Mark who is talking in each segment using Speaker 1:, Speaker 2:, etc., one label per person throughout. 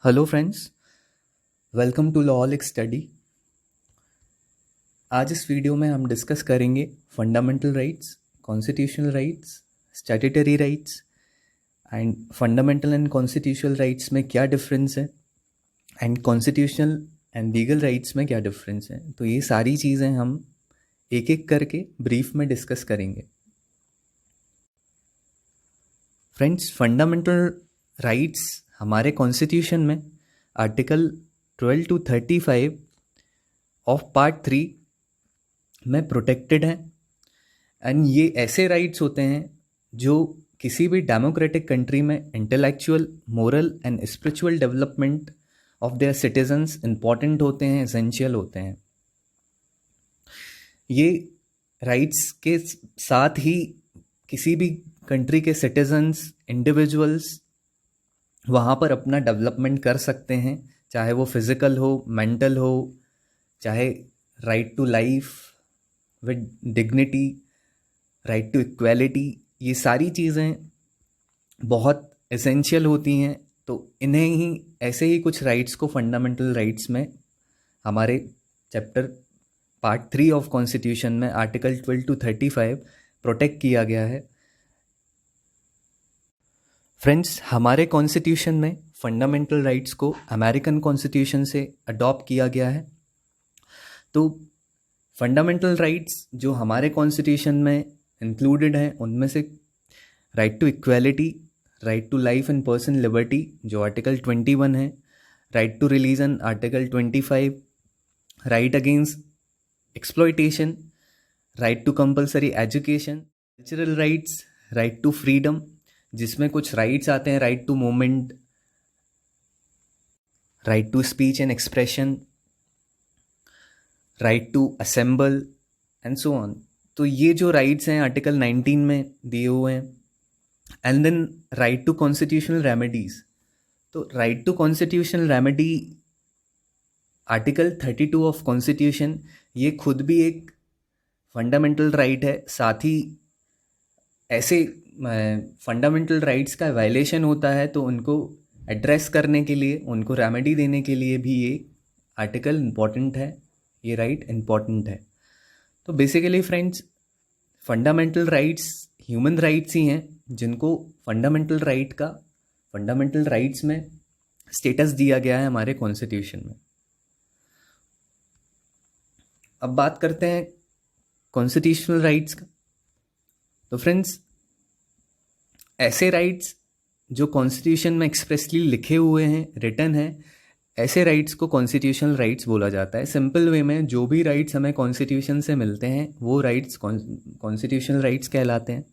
Speaker 1: Hello friends, welcome to lawlic study. आज इस वीडियो में हम डिस्कस करेंगे fundamental rights, constitutional rights, statutory rights and fundamental and constitutional rights में क्या डिफरेंस है and constitutional and legal rights में क्या डिफरेंस है। तो ये सारी चीज़ें हम एक एक करके ब्रीफ में डिस्कस करेंगे। फ्रेंड्स, फंडामेंटल राइट्स हमारे कॉन्स्टिट्यूशन में आर्टिकल 12 to 35 ऑफ पार्ट 3 में प्रोटेक्टेड हैं एंड ये ऐसे राइट्स होते हैं जो किसी भी डेमोक्रेटिक कंट्री में intellectual, moral and spiritual development of their citizens important होते हैं, एसेंशियल होते हैं। ये राइट्स के साथ ही किसी भी कंट्री के सिटीजन्स, इंडिविजुअल्स वहाँ पर अपना डेवलपमेंट कर सकते हैं, चाहे वो फिज़िकल हो, मेंटल हो, चाहे right to life with dignity, right to equality, ये सारी चीज़ें बहुत एसेंशियल होती हैं। तो इन्हें ही ऐसे ही कुछ राइट्स को फंडामेंटल राइट्स में हमारे चैप्टर पार्ट 3 ऑफ कॉन्स्टिट्यूशन में आर्टिकल 12 to 35 प्रोटेक्ट किया गया है। फ्रेंड्स, हमारे कॉन्स्टिट्यूशन में फंडामेंटल राइट्स को अमेरिकन कॉन्स्टिट्यूशन से अडॉप्ट किया गया है। तो फंडामेंटल राइट्स जो हमारे कॉन्स्टिट्यूशन में इंक्लूडेड हैं उनमें से right to equality, right to life and personal liberty जो आर्टिकल 21 है, right to religion article 25, right against exploitation, right to compulsory education, cultural rights, right to freedom जिसमें कुछ राइट्स आते हैं, right to movement, right to speech and expression, right to assemble and so on. तो ये जो rights हैं article 19 में दिए हुए हैं। And then right to constitutional remedies. तो right to constitutional remedy article 32 of constitution, ये खुद भी एक फंडामेंटल राइट है। साथ ही ऐसे फंडामेंटल राइट्स का वायलेशन होता है तो उनको एड्रेस करने के लिए, उनको रेमेडी देने के लिए भी ये आर्टिकल इम्पॉर्टेंट है, ये राइट इम्पॉर्टेंट है। तो basically friends, fundamental rights human rights ही हैं जिनको फंडामेंटल राइट्स में स्टेटस दिया गया है हमारे कॉन्स्टिट्यूशन में। अब बात करते हैं कॉन्स्टिट्यूशनल राइट्स का। तो फ्रेंड्स, ऐसे राइट्स जो कॉन्स्टिट्यूशन में एक्सप्रेसली लिखे हुए हैं, रिटन हैं, ऐसे राइट्स को कॉन्स्टिट्यूशनल राइट्स बोला जाता है। सिंपल वे में जो भी राइट्स हमें कॉन्स्टिट्यूशन से मिलते हैं वो राइट्स कॉन्स्टिट्यूशनल राइट्स कहलाते हैं।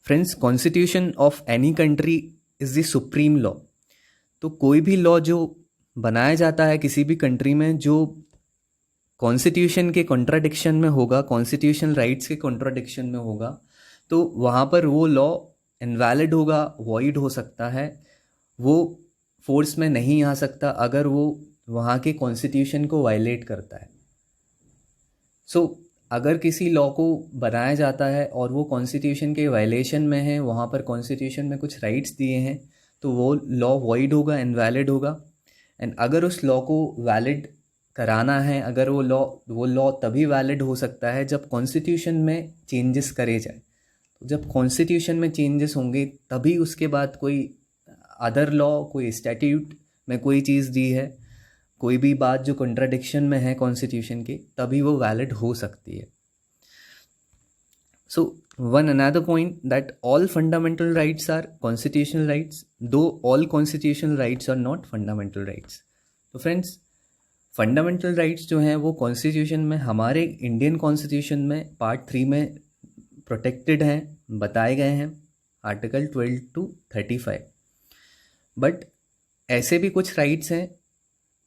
Speaker 1: Friends, constitution of any country is the supreme law. तो कोई भी लॉ जो बनाया जाता है किसी भी कंट्री में जो कॉन्स्टिट्यूशन के कॉन्ट्राडिक्शन में होगा, कॉन्स्टिट्यूशनल राइट्स के कॉन्ट्राडिक्शन में होगा, तो वहाँ पर वो लॉ इनवैलिड होगा, वॉइड हो सकता है, वो फोर्स में नहीं आ सकता अगर वो वहाँ के कॉन्स्टिट्यूशन को वायलेट करता है। सो अगर किसी लॉ को बनाया जाता है और वो कॉन्स्टिट्यूशन के वायलेशन में है, वहाँ पर कॉन्स्टिट्यूशन में कुछ राइट्स दिए हैं, तो वो लॉ वॉइड होगा, इनवैलिड होगा। एंड अगर उस लॉ को वैलिड कराना है, अगर वो लॉ तभी वैलिड हो सकता है जब कॉन्स्टिट्यूशन में चेंजेस करे जाए। तो जब कॉन्स्टिट्यूशन में चेंजेस होंगे तभी उसके बाद कोई अदर लॉ, कोई स्टैट्यूट में कोई चीज़ दी है, कोई भी बात जो कॉन्ट्राडिक्शन में है कॉन्स्टिट्यूशन के, तभी वो वैलिड हो सकती है। So one another point that all fundamental rights are constitutional rights, though all constitutional rights are not fundamental rights. तो फ्रेंड्स, फंडामेंटल राइट्स जो हैं वो कॉन्स्टिट्यूशन में, हमारे इंडियन कॉन्स्टिट्यूशन में पार्ट 3 में प्रोटेक्टेड हैं, बताए गए हैं आर्टिकल 12 to 35। बट ऐसे भी कुछ राइट्स हैं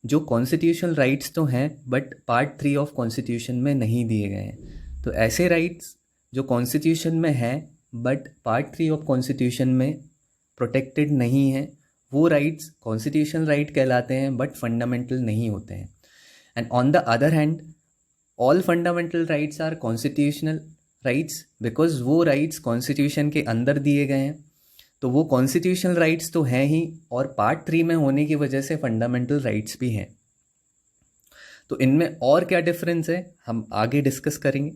Speaker 1: जो कॉन्स्टिट्यूशनल राइट्स तो हैं बट पार्ट 3 ऑफ कॉन्स्टिट्यूशन में नहीं दिए गए हैं। तो ऐसे राइट्स जो कॉन्स्टिट्यूशन में हैं बट पार्ट 3 ऑफ कॉन्स्टिट्यूशन में प्रोटेक्टेड नहीं हैं, वो राइट्स कॉन्स्टिट्यूशनल राइट कहलाते हैं बट फंडामेंटल नहीं होते हैं। And on the other hand, all fundamental rights are constitutional rights because वो राइट्स कॉन्स्टिट्यूशन के अंदर दिए गए हैं। तो वो कॉन्स्टिट्यूशनल राइट्स तो हैं ही, और पार्ट 3 में होने की वजह से फंडामेंटल राइट्स भी हैं। तो इनमें और क्या डिफरेंस है हम आगे डिस्कस करेंगे।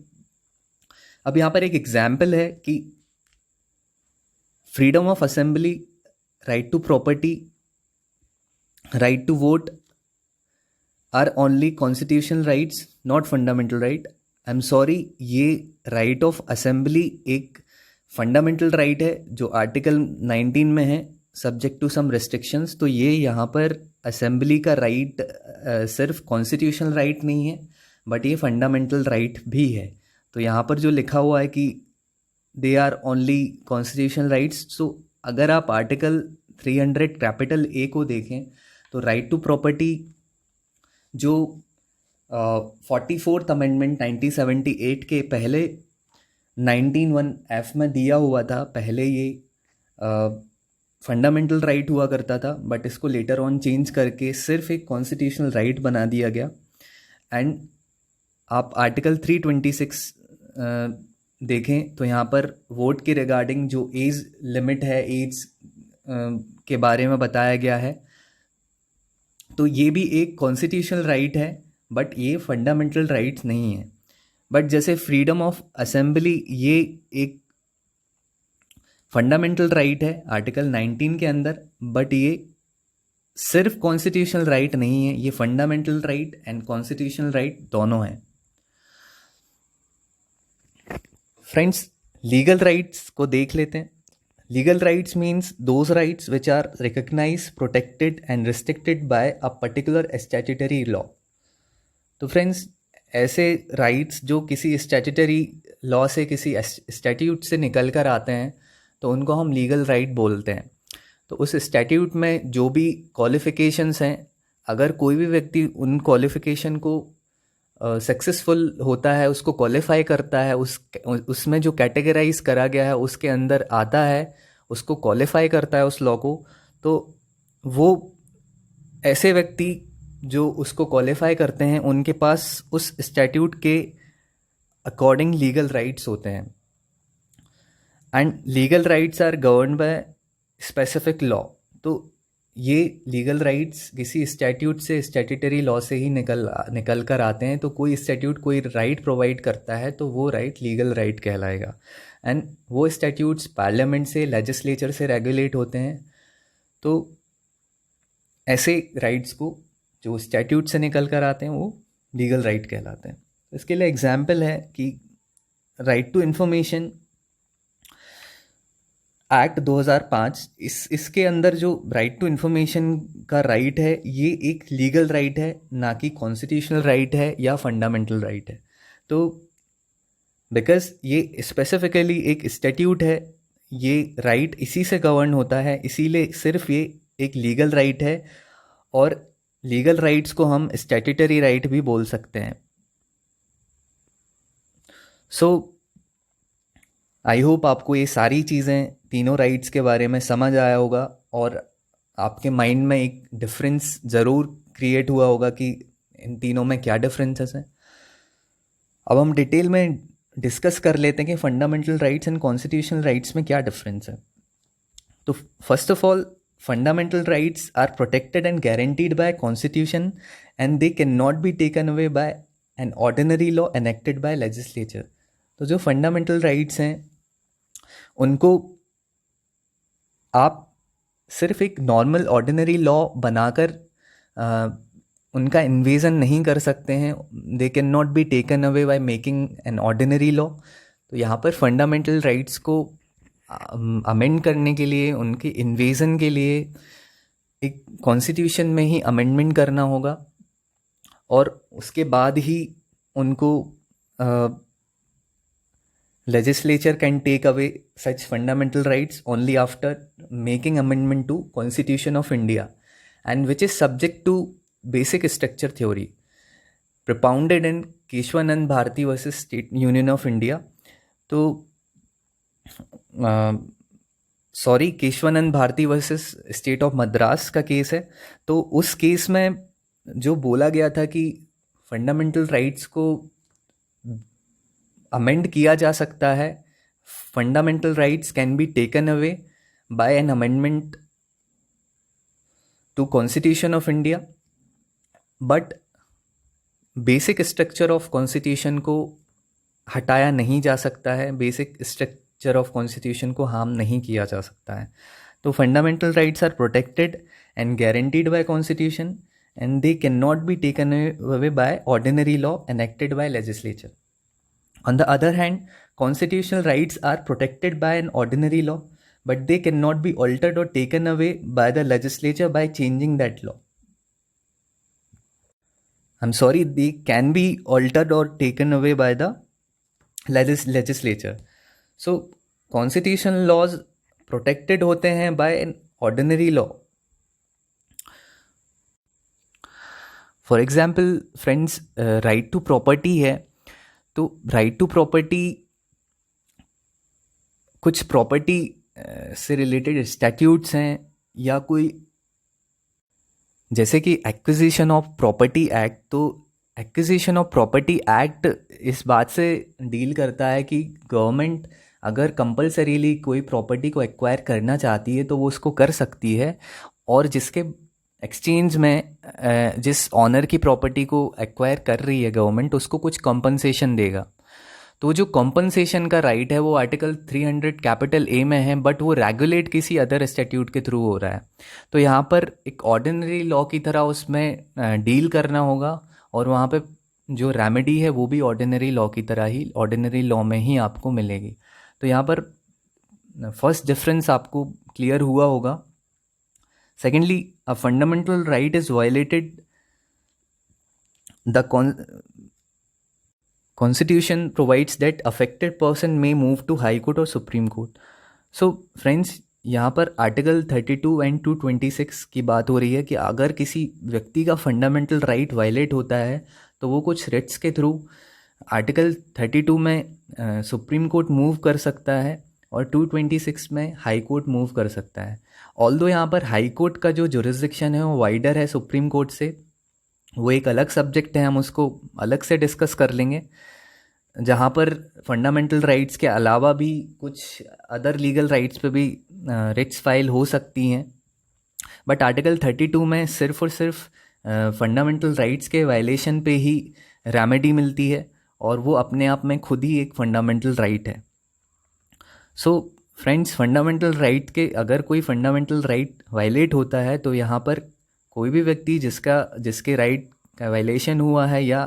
Speaker 1: अब यहाँ पर एक एग्जाम्पल है कि freedom of assembly, right to property, right to vote are only constitutional rights, not fundamental right. I am sorry, ये राइट ऑफ असेंबली एक फंडामेंटल राइट है जो आर्टिकल 19 में है, सब्जेक्ट टू सम रेस्ट्रिक्शंस। तो ये यहाँ पर असेंबली का राइट सिर्फ कॉन्स्टिट्यूशनल राइट नहीं है, बट ये फंडामेंटल राइट भी है। तो यहाँ पर जो लिखा हुआ है कि they are only constitutional rights, so अगर आप आर्टिकल 300 कैपिटल ए को देखें तो राइट टू प्रॉपर्टी जो 44th अमेंडमेंट 1978 के पहले 19(1)(f) में दिया हुआ था, पहले ये फंडामेंटल राइट हुआ करता था, बट इसको लेटर ऑन चेंज करके सिर्फ एक कॉन्स्टिट्यूशनल राइट बना दिया गया। एंड आप आर्टिकल 326 देखें तो यहाँ पर वोट के रिगार्डिंग जो एज लिमिट है, एज के बारे में बताया गया है। तो ये भी एक कॉन्स्टिट्यूशनल राइट है, बट ये फंडामेंटल राइट्स नहीं है। बट जैसे फ्रीडम ऑफ असेंबली ये एक फंडामेंटल राइट है आर्टिकल 19 के अंदर, बट ये सिर्फ कॉन्स्टिट्यूशनल राइट नहीं है, ये fundamental right and constitutional right दोनों हैं। फ्रेंड्स, लीगल राइट्स को देख लेते हैं। Legal rights means those rights which are recognise, protected and restricted by a particular statutory law. तो फ्रेंड्स, ऐसे राइट्स जो किसी स्टैट्यूटरी लॉ से, किसी स्टैट्यूट से निकल कर आते हैं, तो उनको हम लीगल राइट बोलते हैं। तो उस स्टैट्यूट में जो भी क्वालिफिकेशंस हैं, अगर कोई भी व्यक्ति उन क्वालिफिकेशन को सक्सेसफुल होता है, उसको क्वालिफाई करता है, उसमें जो कैटेगराइज करा गया है उसके अंदर आता है, उसको क्वालिफाई करता है उस लॉ को, तो वो ऐसे व्यक्ति जो उसको क्वालिफाई करते हैं उनके पास उस स्टैट्यूट के अकॉर्डिंग लीगल राइट्स होते हैं। And legal rights are govern by specific law. तो ये लीगल राइट्स किसी स्टैट्यूट से, स्टैट्यूटरी लॉ से ही निकल कर आते हैं। तो कोई स्टैट्यूट कोई राइट प्रोवाइड करता है तो वो राइट लीगल राइट कहलाएगा। एंड वो स्टैट्यूट्स पार्लियामेंट से, लेजिस्लेचर से रेगुलेट होते हैं। तो ऐसे राइट्स को जो स्टैट्यूट से निकल कर आते हैं वो लीगल राइट कहलाते हैं। इसके लिए एग्जाम्पल है कि राइट टू इंफॉर्मेशन एक्ट 2005, इसके अंदर जो राइट टू इंफॉर्मेशन का राइट है, ये एक लीगल राइट है, ना कि कॉन्स्टिट्यूशनल राइट है या फंडामेंटल राइट है। तो बिकॉज ये स्पेसिफिकली एक स्टैट्यूट है, ये राइट इसी से गवर्न होता है, इसीलिए सिर्फ ये एक लीगल राइट है। और लीगल राइट्स को हम स्टैट्यूटरी राइट भी बोल सकते हैं। सो आई होप आपको ये सारी चीज़ें, तीनों राइट्स के बारे में समझ आया होगा, और आपके माइंड में एक डिफरेंस ज़रूर क्रिएट हुआ होगा कि इन तीनों में क्या डिफरेंसेस हैं। अब हम डिटेल में डिस्कस कर लेते हैं कि fundamental rights and constitutional rights में क्या डिफरेंस है। तो first of all, fundamental rights are protected and guaranteed by constitution and they can not be taken away by an ordinary law enacted by legislature. तो जो fundamental rights हैं उनको आप सिर्फ एक नॉर्मल ऑर्डिनरी लॉ बनाकर उनका इन्वेजन नहीं कर सकते हैं। दे can not be taken away by making an ordinary law. तो यहाँ पर फंडामेंटल राइट्स को अमेंड करने के लिए, उनके इन्वेजन के लिए एक कॉन्स्टिट्यूशन में ही अमेंडमेंट करना होगा, और उसके बाद ही उनको legislature can take away such fundamental rights only after making amendment to Constitution of India, and which is subject to basic structure theory propounded in Keshwanand Bharati versus State Union of India। तो sorry, Keshavananda Bharati versus state of Madras का case है। तो उस case में जो बोला गया था कि फंडामेंटल राइट्स को अमेंड किया जा सकता है, fundamental rights can be taken away by an amendment to Constitution of India, but basic structure of constitution को हटाया नहीं जा सकता है, बेसिक स्ट्रक्चर ऑफ कॉन्स्टिट्यूशन को हार्म नहीं किया जा सकता है. तो fundamental rights are protected and guaranteed by constitution and they can not be taken away by ordinary law enacted by legislature. On the other hand, constitutional rights are protected by an ordinary law, but they cannot be altered or taken away by the legislature by changing that law. I'm sorry, they can be altered or taken away by the legislature. So, constitutional laws protected होते हैं by an ordinary law. For example, friends, right to property है. तो right to property कुछ property से related statutes हैं, या कोई जैसे कि एक्विजिशन ऑफ प्रॉपर्टी एक्ट. तो एक्विजिशन ऑफ प्रॉपर्टी एक्ट इस बात से डील करता है कि गवर्नमेंट अगर कंपलसरीली कोई प्रॉपर्टी को एक्वायर करना चाहती है तो वो उसको कर सकती है, और जिसके एक्सचेंज में जिस ऑनर की प्रॉपर्टी को एक्वायर कर रही है गवर्नमेंट, उसको कुछ कॉम्पनसेशन देगा. तो जो कॉम्पनसेशन का राइट है वो आर्टिकल 300 कैपिटल ए में है, बट वो रेगुलेट किसी अदर स्टैट्यूट के थ्रू हो रहा है. तो यहाँ पर एक ऑर्डिनरी लॉ की तरह उसमें डील करना होगा, और वहाँ पे जो रेमेडी है वो भी ऑर्डिनरी लॉ की तरह ही ऑर्डिनरी लॉ में ही आपको मिलेगी. तो यहाँ पर फर्स्ट डिफरेंस आपको क्लियर हुआ होगा. Secondly, a fundamental right is violated. The Constitution provides that affected person may move to High Court or Supreme Court. So, friends, यहाँ पर आर्टिकल 32 एंड 226 की बात हो रही है कि अगर किसी व्यक्ति का फंडामेंटल राइट वायलेट होता है तो वो कुछ रिट्स के थ्रू आर्टिकल 32 में सुप्रीम कोर्ट मूव कर सकता है, और 226 में हाई कोर्ट मूव कर सकता है. ऑल्दो यहाँ पर हाई कोर्ट का जो जुरिस्डिक्शन है वो वाइडर है सुप्रीम कोर्ट से, वो एक अलग सब्जेक्ट है, हम उसको अलग से डिस्कस कर लेंगे, जहाँ पर फंडामेंटल राइट्स के अलावा भी कुछ अदर लीगल राइट्स पे भी रिट्स फाइल हो सकती हैं. बट आर्टिकल 32 में सिर्फ और सिर्फ फंडामेंटल राइट्स के वायलेशन पे ही रेमेडी मिलती है, और वो अपने आप में खुद ही एक फंडामेंटल राइट है. सो फ्रेंड्स, फंडामेंटल राइट के अगर कोई फंडामेंटल राइट वायलेट होता है तो यहाँ पर कोई भी व्यक्ति जिसके राइट का वायलेशन हुआ है या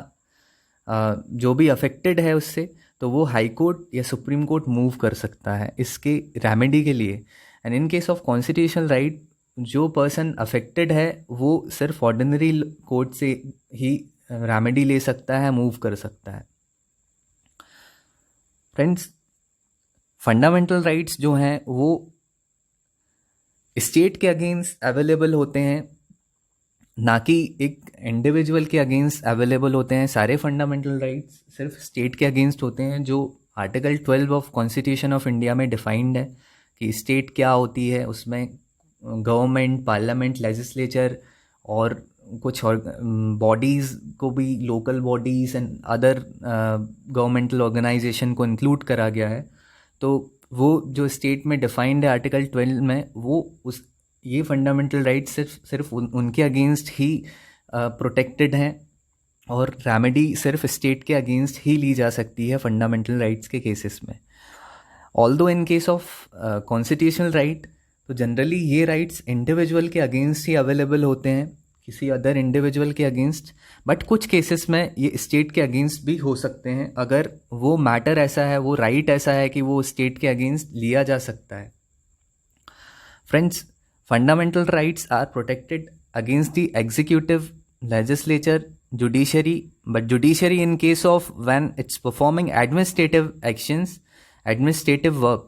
Speaker 1: जो भी अफेक्टेड है उससे, तो वो हाई कोर्ट या सुप्रीम कोर्ट मूव कर सकता है इसके रेमेडी के लिए. And in case of constitutional right, जो पर्सन अफेक्टेड है वो सिर्फ ऑर्डिनरी कोर्ट से ही रेमेडी ले सकता है, मूव कर सकता है. फ्रेंड्स, फंडामेंटल राइट्स जो हैं वो स्टेट के अगेंस्ट अवेलेबल होते हैं, ना कि एक इंडिविजुअल के अगेंस्ट अवेलेबल होते हैं. सारे फंडामेंटल राइट्स सिर्फ स्टेट के अगेंस्ट होते हैं, जो article 12 of constitution of India में डिफाइंड है कि स्टेट क्या होती है. उसमें गवर्नमेंट, पार्लियामेंट, लेजिस्लेचर और कुछ और बॉडीज़ को भी, local bodies and other governmental organisation को इंक्लूड करा गया है. तो वो जो स्टेट में डिफाइंड है आर्टिकल 12 में, वो ये फंडामेंटल राइट्स सिर्फ उनके अगेंस्ट ही प्रोटेक्टेड हैं, और रेमेडी सिर्फ स्टेट के अगेंस्ट ही ली जा सकती है फंडामेंटल राइट्स के केसेस में. Although in case of constitutional right, तो जनरली ये राइट्स इंडिविजुअल के अगेंस्ट ही अवेलेबल होते हैं, किसी अदर इंडिविजुअल के अगेंस्ट. बट कुछ केसेस में ये स्टेट के अगेंस्ट भी हो सकते हैं, अगर वो मैटर ऐसा है, वो राइट ऐसा है कि वो स्टेट के अगेंस्ट लिया जा सकता है. Friends, fundamental rights are protected against the executive, legislature, judiciary. But judiciary in case of when it's performing administrative actions, administrative work.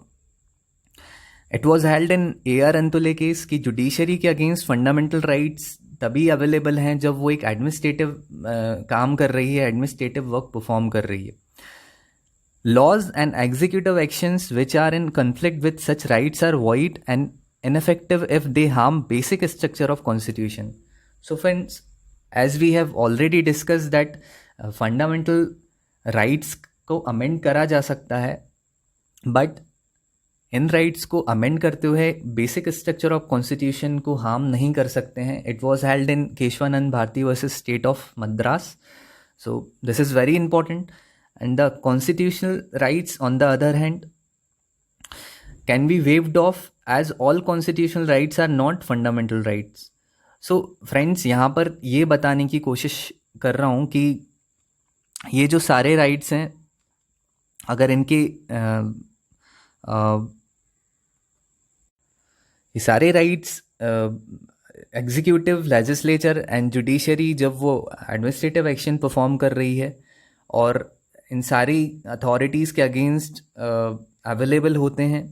Speaker 1: It was held in AR Antulay case कि जुडिशरी के against fundamental rights तभी available हैं जब वो एक administrative काम कर रही है, एडमिनिस्ट्रेटिव वर्क परफॉर्म कर रही है. Laws and executive actions which are in conflict with such rights are void and ineffective if they harm basic structure of constitution. So friends, as we have already discuss that fundamental rights को amend करा जा सकता है, but इन rights को amend करते हुए basic structure of constitution को हार्म नहीं कर सकते हैं. It was held in Keshavananda Bharati versus state of Madras. So this is very important. And the constitutional rights on the other hand can be waived off as all constitutional rights are not fundamental rights. So friends, यहाँ पर ये बताने की कोशिश कर रहा हूँ कि ये जो सारे राइट्स हैं, अगर इनके ये सारे rights executive, legislature and judiciary जब वो एडमिनिस्ट्रेटिव एक्शन परफॉर्म कर रही है और इन सारी अथॉरिटीज़ के अगेंस्ट अवेलेबल होते हैं,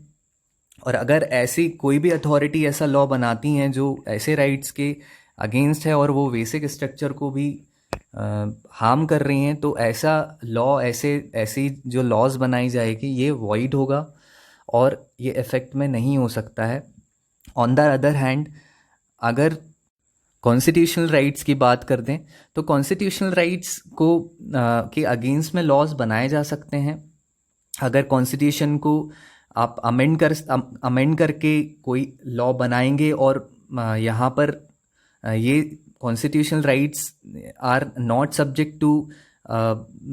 Speaker 1: और अगर ऐसी कोई भी अथॉरिटी ऐसा लॉ बनाती हैं जो ऐसे राइट्स के अगेंस्ट है और वो बेसिक स्ट्रक्चर को भी हार्म कर रही हैं, तो ऐसा लॉ, ऐसी जो लॉज बनाई जाएगी ये वॉइड होगा और ये इफ़ेक्ट में नहीं हो सकता है. ऑन द अदर हैंड, अगर कॉन्स्टिट्यूशनल राइट्स की बात कर दें तो कॉन्स्टिट्यूशनल राइट्स को के अगेंस्ट में लॉज बनाए जा सकते हैं. अगर कॉन्स्टिट्यूशन को आप अमेंड करके कोई लॉ बनाएंगे और यहाँ पर ये constitutional rights are not subject to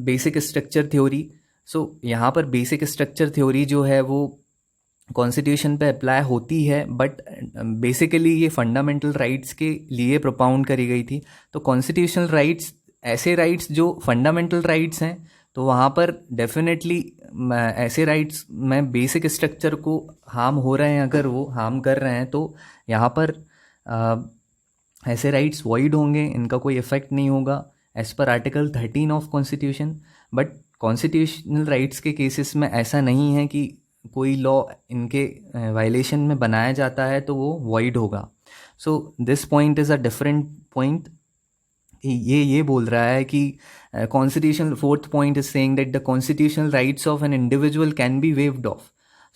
Speaker 1: basic structure theory. So यहाँ पर बेसिक स्ट्रक्चर थ्योरी जो है वो कॉन्स्टिट्यूशन पे अप्लाई होती है, बट बेसिकली ये फंडामेंटल राइट्स के लिए प्रोपाउंड करी गई थी. तो कॉन्स्टिट्यूशनल राइट्स, ऐसे राइट्स जो फंडामेंटल राइट्स हैं, तो वहाँ पर डेफिनेटली ऐसे राइट्स में बेसिक स्ट्रक्चर को हार्म हो रहे हैं, अगर वो हार्म कर रहे हैं तो यहाँ पर ऐसे राइट्स वॉइड होंगे, इनका कोई इफेक्ट नहीं होगा as per article 13 of constitution. But constitutional rights के केसेस में ऐसा नहीं है कि कोई लॉ इनके वायलेशन में बनाया जाता है तो वो वॉइड होगा. So this point is a different point. ये बोल रहा है कि constitutional, fourth point is saying that the constitutional rights of an individual can be waived of.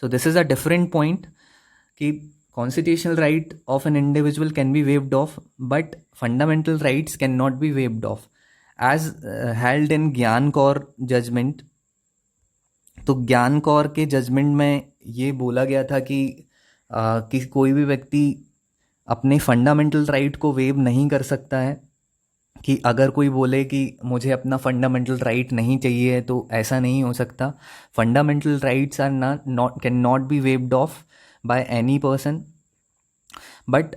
Speaker 1: So this is a different point कि constitutional right of an individual can be waived off, but fundamental rights cannot be waived off, as held in ज्ञान Kaur judgement. तो ज्ञान कौर के judgement में ये बोला गया था कि कोई भी व्यक्ति अपने फंडामेंटल राइट को वेव नहीं कर सकता है. कि अगर कोई बोले कि मुझे अपना फंडामेंटल राइट नहीं चाहिए तो ऐसा नहीं हो सकता. Fundamental rights are not can not be waived off by any person, but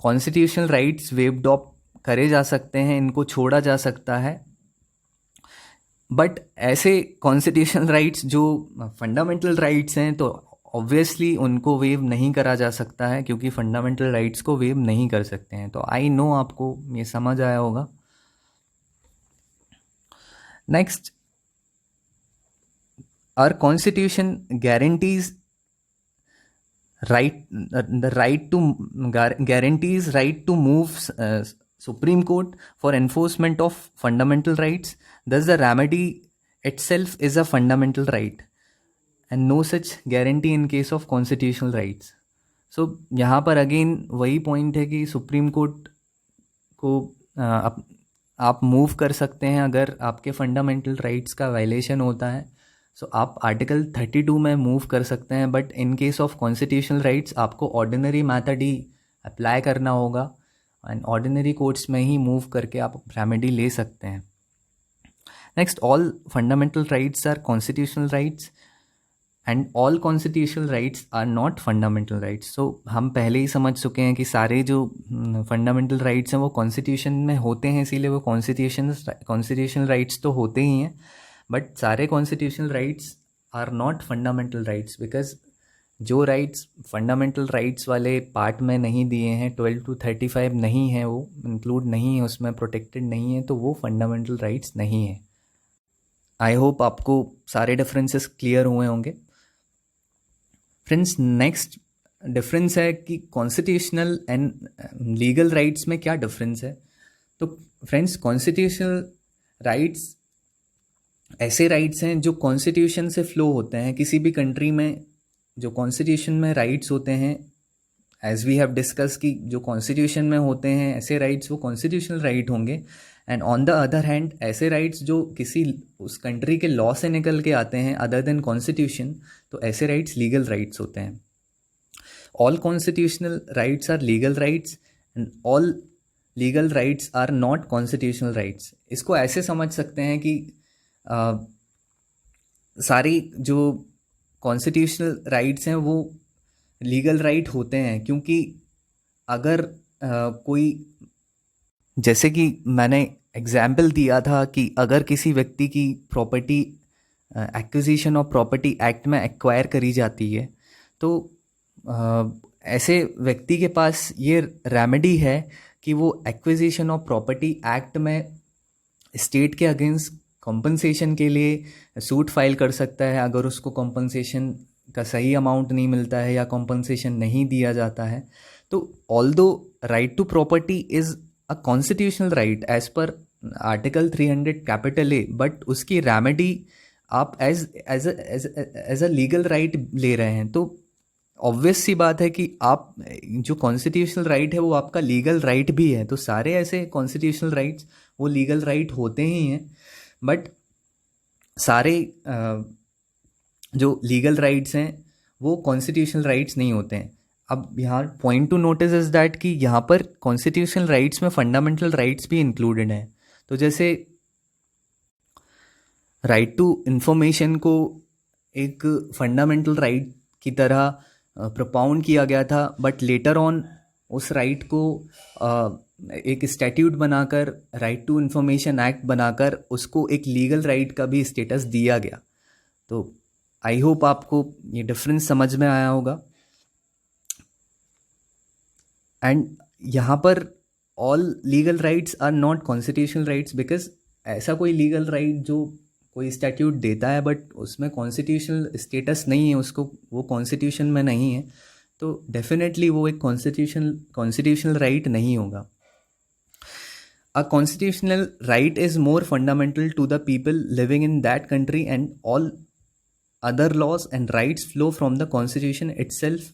Speaker 1: constitutional rights waived off करे जा सकते हैं, इनको छोड़ा जा सकता है. बट ऐसे कॉन्स्टिट्यूशनल राइट्स जो फंडामेंटल राइट्स हैं तो ऑब्वियसली उनको वेव नहीं करा जा सकता है, क्योंकि फंडामेंटल राइट्स को वेव नहीं कर सकते हैं. तो आई नो आपको ये समझ आया होगा. Next, our constitution guarantees guarantees right to move Supreme Court for enforcement of fundamental rights. Thus the remedy itself is a fundamental right and no such guarantee in case of constitutional rights. So यहाँ पर again वही point है कि supreme court को आप move कर सकते हैं अगर आपके फंडामेंटल राइट्स का वायलेशन होता है. सो आप आर्टिकल 32 में मूव कर सकते हैं, but in case of constitutional rights आपको ऑर्डिनरी मैथड ही अप्लाई करना होगा एंड ऑर्डिनरी कोर्ट्स में ही मूव करके आप रेमेडी ले सकते हैं. Next, all fundamental rights are constitutional rights and all constitutional rights are not fundamental rights. So हम पहले ही समझ चुके हैं कि सारे जो फंडामेंटल राइट्स हैं वो कॉन्स्टिट्यूशन में होते हैं, इसीलिए वो कॉन्स्टिट्यूशनल राइट्स तो होते ही हैं. बट सारे constitutional rights are not fundamental rights, because जो राइट्स फंडामेंटल राइट्स वाले पार्ट में नहीं दिए हैं, 12 to 35 नहीं है, वो इंक्लूड नहीं है उसमें, प्रोटेक्टेड नहीं है, तो वो फंडामेंटल राइट्स नहीं है. आई होप आपको सारे डिफरेंसेस क्लियर हुए होंगे. फ्रेंड्स, नेक्स्ट डिफरेंस है कि कॉन्स्टिट्यूशनल एंड लीगल राइट्स में क्या डिफरेंस है. तो फ्रेंड्स, कॉन्स्टिट्यूशनल राइट्स ऐसे राइट्स हैं जो कॉन्स्टिट्यूशन से फ्लो होते हैं. किसी भी कंट्री में जो कॉन्स्टिट्यूशन में राइट्स होते हैं, एज वी हैव डिस्कस कि जो कॉन्स्टिट्यूशन में होते हैं ऐसे राइट्स वो कॉन्स्टिट्यूशनल राइट होंगे. And on the other hand ऐसे राइट्स जो किसी उस कंट्री के लॉ से निकल के आते हैं अदर देन कॉन्स्टिट्यूशन, तो ऐसे राइट्स लीगल राइट्स होते हैं. All constitutional rights are legal rights and all legal rights are not constitutional rights. इसको ऐसे समझ सकते हैं कि सारी जो कॉन्स्टिट्यूशनल राइट्स हैं वो लीगल राइट होते हैं, क्योंकि अगर कोई, जैसे कि मैंने एग्जाम्पल दिया था कि अगर किसी व्यक्ति की property acquisition of property act में एक्वायर करी जाती है, तो ऐसे व्यक्ति के पास ये रेमेडी है कि वो एक्विजिशन ऑफ प्रॉपर्टी एक्ट में स्टेट के अगेंस्ट कॉम्पनसेशन के लिए सूट फाइल कर सकता है अगर उसको कॉम्पनसेशन का सही अमाउंट नहीं मिलता है या कॉम्पनसेशन नहीं दिया जाता है. तो although right to property is a constitutional right as per article 300 capital A, but उसकी रेमेडी आप एज अ लीगल राइट ले रहे हैं. तो ऑब्वियस सी बात है कि आप जो कॉन्स्टिट्यूशनल राइट है वो आपका लीगल राइट भी है. तो सारे ऐसे कॉन्स्टिट्यूशनल राइट्स वो लीगल राइट होते ही हैं, बट सारे जो लीगल राइट्स हैं वो कॉन्स्टिट्यूशनल राइट्स नहीं होते हैं. अब यहाँ point two notice is that कि यहाँ पर कॉन्स्टिट्यूशनल राइट्स में फंडामेंटल राइट्स भी इंक्लूडेड हैं. तो जैसे राइट टू इंफॉर्मेशन को एक फंडामेंटल राइट की तरह प्रोपाउंड किया गया था, बट लेटर ऑन उस राइट को एक स्टैट्यूट बनाकर राइट टू इंफॉर्मेशन एक्ट बनाकर उसको एक लीगल राइट का भी स्टेटस दिया गया. तो आई होप आपको ये डिफरेंस समझ में आया होगा. एंड यहाँ पर all legal rights are not constitutional rights, because ऐसा कोई लीगल राइट जो कोई स्टैट्यूट देता है बट उसमें कॉन्स्टिट्यूशनल स्टेटस नहीं है, उसको वो कॉन्स्टिट्यूशन में नहीं है, तो डेफिनेटली वो एक कॉन्स्टिट्यूशनल राइट नहीं होगा. A constitutional right is more fundamental to the people living in that country, and all other laws and rights flow from the constitution itself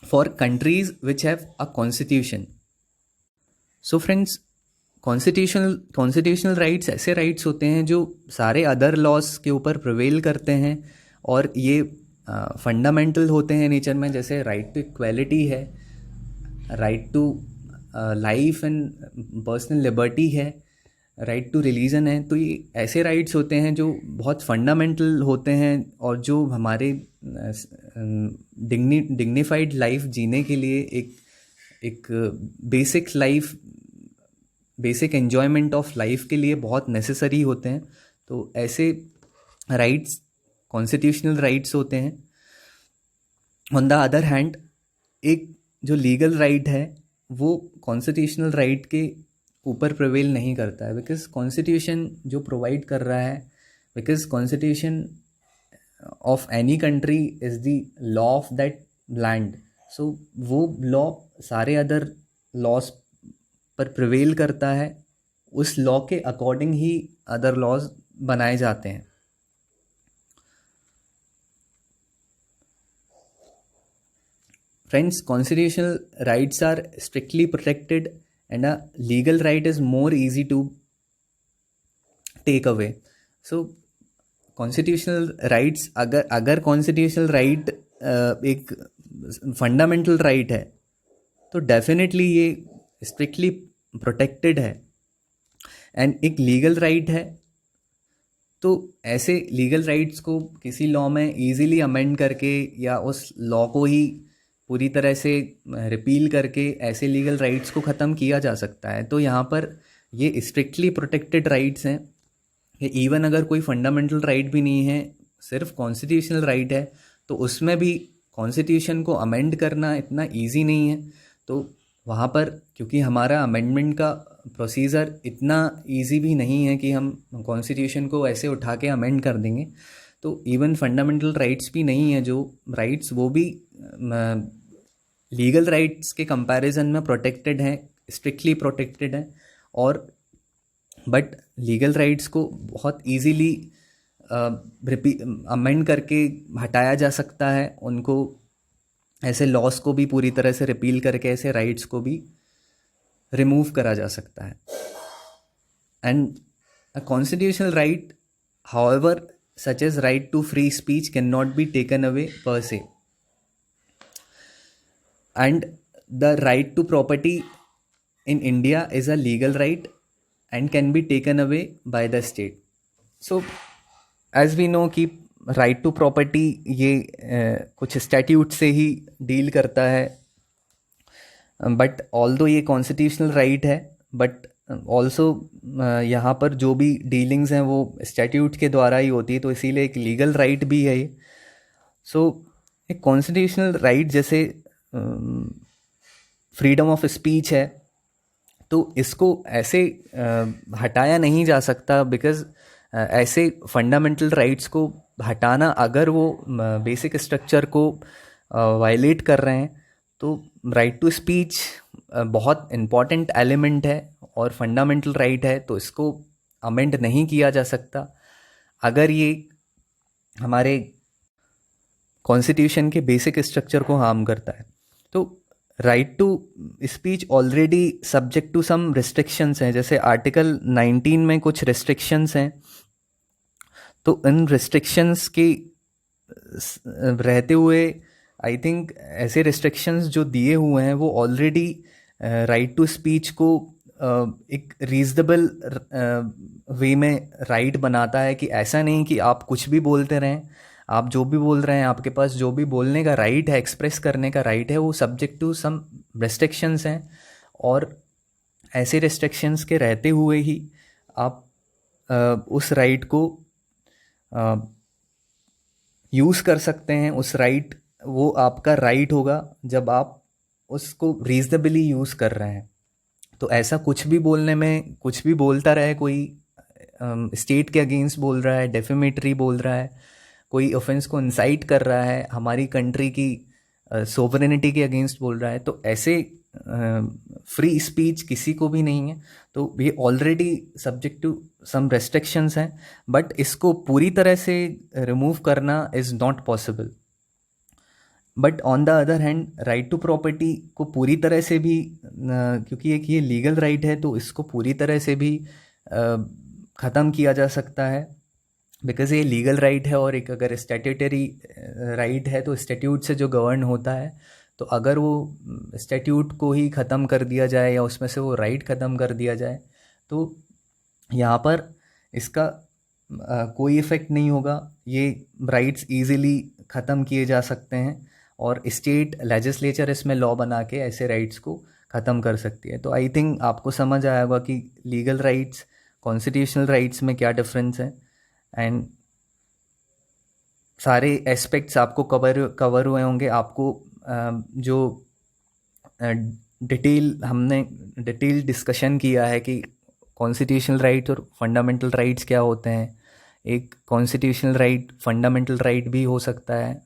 Speaker 1: for countries which have a constitution. So friends, constitutional rights ऐसे rights होते हैं जो सारे other laws के ऊपर prevail करते हैं और ये fundamental होते हैं नेचर में. जैसे right to equality है, right to life and personal liberty है, राइट टू रिलीजन है. तो ये ऐसे राइट्स होते हैं जो बहुत फंडामेंटल होते हैं और जो हमारे डिग्निफाइड लाइफ जीने के लिए एक basic life, basic enjoyment of life के लिए बहुत नेसेसरी होते हैं. तो ऐसे राइट्स कॉन्स्टिट्यूशनल राइट्स होते हैं. ऑन द अदर हैंड एक जो लीगल राइट है वो कॉन्स्टिट्यूशनल राइट के ऊपर प्रिवेल नहीं करता है, बिकॉज कॉन्स्टिट्यूशन जो प्रोवाइड कर रहा है, because constitution of any country is the law of that land. So वो लॉ सारे अदर लॉज पर प्रिवेल करता है, उस लॉ के अकॉर्डिंग ही अदर लॉज बनाए जाते हैं. Friends, constitutional rights are strictly protected and a legal right is more easy to take away. So, constitutional rights, अगर constitutional right एक fundamental right है तो definitely ये strictly protected है. and एक legal right है तो ऐसे legal rights को किसी law में easily amend करके या उस law को ही पूरी तरह से रिपील करके ऐसे लीगल राइट्स को ख़त्म किया जा सकता है. तो यहाँ पर ये स्ट्रिक्टली प्रोटेक्टेड राइट्स हैं. ये इवन अगर कोई फंडामेंटल राइट भी नहीं है, सिर्फ कॉन्स्टिट्यूशनल राइट है, तो उसमें भी कॉन्स्टिट्यूशन को अमेंड करना इतना इजी नहीं है. तो वहाँ पर क्योंकि हमारा अमेंडमेंट का प्रोसीजर इतना इजी भी नहीं है कि हम कॉन्स्टिट्यूशन को ऐसे उठा के अमेंड कर देंगे, तो इवन फंडामेंटल राइट्स भी नहीं है जो राइट्स, वो भी लीगल राइट्स के कंपैरिजन में प्रोटेक्टेड हैं, स्ट्रिक्टली प्रोटेक्टेड हैं. और बट लीगल राइट्स को बहुत इजीली अमेंड करके हटाया जा सकता है. उनको ऐसे लॉस को भी पूरी तरह से रिपील करके ऐसे राइट्स को भी रिमूव करा जा सकता है. And a constitutional right, however, such as right to free speech cannot be taken away per se. And the right to property in India is a legal right and can be taken away by the state. So as we know कि right to property ये कुछ statute से ही deal करता है, but although ये constitutional right है, but also यहाँ पर जो भी डीलिंग्स हैं वो स्टैट्यूट के द्वारा ही होती है, तो इसीलिए एक लीगल राइट भी है ये. सो एक कॉन्स्टिट्यूशनल राइट जैसे फ्रीडम ऑफ स्पीच है, तो इसको ऐसे हटाया नहीं जा सकता, बिकॉज ऐसे फंडामेंटल राइट्स को हटाना, अगर वो बेसिक स्ट्रक्चर को वायलेट कर रहे हैं, तो राइट टू स्पीच बहुत इम्पॉर्टेंट एलिमेंट है और फंडामेंटल राइट है, तो इसको अमेंड नहीं किया जा सकता अगर ये हमारे कॉन्स्टिट्यूशन के बेसिक स्ट्रक्चर को हार्म करता है. तो right to speech already subject to some restrictions हैं, जैसे आर्टिकल 19 में कुछ रिस्ट्रिक्शंस हैं. तो इन रिस्ट्रिक्शंस के रहते हुए आई थिंक ऐसे रिस्ट्रिक्शंस जो दिए हुए हैं वो ऑलरेडी राइट टू स्पीच को एक रीजनेबल वे में राइट बनाता है, कि ऐसा नहीं कि आप कुछ भी बोलते रहें, आप जो भी बोल रहे हैं, आपके पास जो भी बोलने का राइट है, एक्सप्रेस करने का राइट है, वो सब्जेक्ट टू सम रेस्ट्रिक्शंस हैं. और ऐसे रेस्ट्रिक्शंस के रहते हुए ही आप उस राइट को यूज़ कर सकते हैं. उस राइट, वो आपका राइट होगा जब आप उसको रीजनेबली यूज़ कर रहे हैं. तो ऐसा कुछ भी बोलने में, कुछ भी बोलता रहे, कोई स्टेट के अगेंस्ट बोल रहा है, डेफेमेटरी बोल रहा है, कोई ऑफेंस को इंसाइट कर रहा है, हमारी कंट्री की सोवरेनिटी के अगेंस्ट बोल रहा है, तो ऐसे फ्री स्पीच किसी को भी नहीं है. तो ये already subject to some restrictions हैं, बट इसको पूरी तरह से रिमूव करना is not possible. But on the other hand, right to property को पूरी तरह से भी, क्योंकि एक ये लीगल राइट है, तो इसको पूरी तरह से भी ख़त्म किया जा सकता है, बिकॉज ये लीगल राइट है. और एक अगर स्टैट्यूटरी राइट है, तो स्टैट्यूट से जो गवर्न होता है, तो अगर वो स्टैट्यूट को ही ख़त्म कर दिया जाए या उसमें से वो राइट ख़त्म कर दिया जाए, तो यहाँ पर इसका कोई इफ़ेक्ट नहीं होगा. ये राइट्स ईज़िली ख़त्म किए जा सकते हैं और स्टेट लेजिस्लेचर इसमें लॉ बना के ऐसे राइट्स को ख़त्म कर सकती है. तो आई थिंक आपको समझ आया होगा कि लीगल राइट्स, कॉन्स्टिट्यूशनल राइट्स में क्या डिफरेंस है, एंड सारे एस्पेक्ट्स आपको कवर हुए होंगे. आपको जो हमने डिटेल डिस्कशन किया है कि कॉन्स्टिट्यूशनल राइट्स और फंडामेंटल राइट्स क्या होते हैं. एक कॉन्स्टिट्यूशनल राइट फंडामेंटल राइट भी हो सकता है,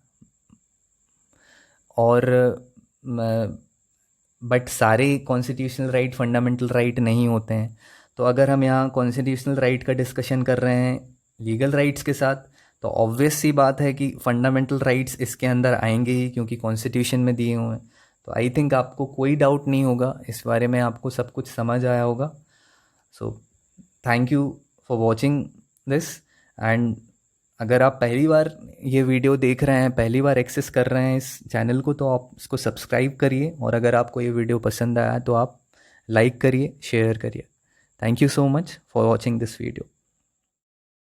Speaker 1: और बट सारे कॉन्स्टिट्यूशनल राइट फंडामेंटल राइट नहीं होते हैं. तो अगर हम यहाँ कॉन्स्टिट्यूशनल राइट का डिस्कशन कर रहे हैं लीगल राइट्स के साथ, तो ऑब्वियस सी बात है कि फंडामेंटल राइट्स इसके अंदर आएंगे ही, क्योंकि कॉन्स्टिट्यूशन में दिए हुए हैं. तो आई थिंक आपको कोई डाउट नहीं होगा इस बारे में, आपको सब कुछ समझ आया होगा. So thank you for watching this. And अगर आप पहली बार ये वीडियो देख रहे हैं, पहली बार एक्सेस कर रहे हैं इस चैनल को, तो आप इसको सब्सक्राइब करिए, और अगर आपको ये वीडियो पसंद आया तो आप लाइक करिए, शेयर करिए. Thank you so much for watching this video.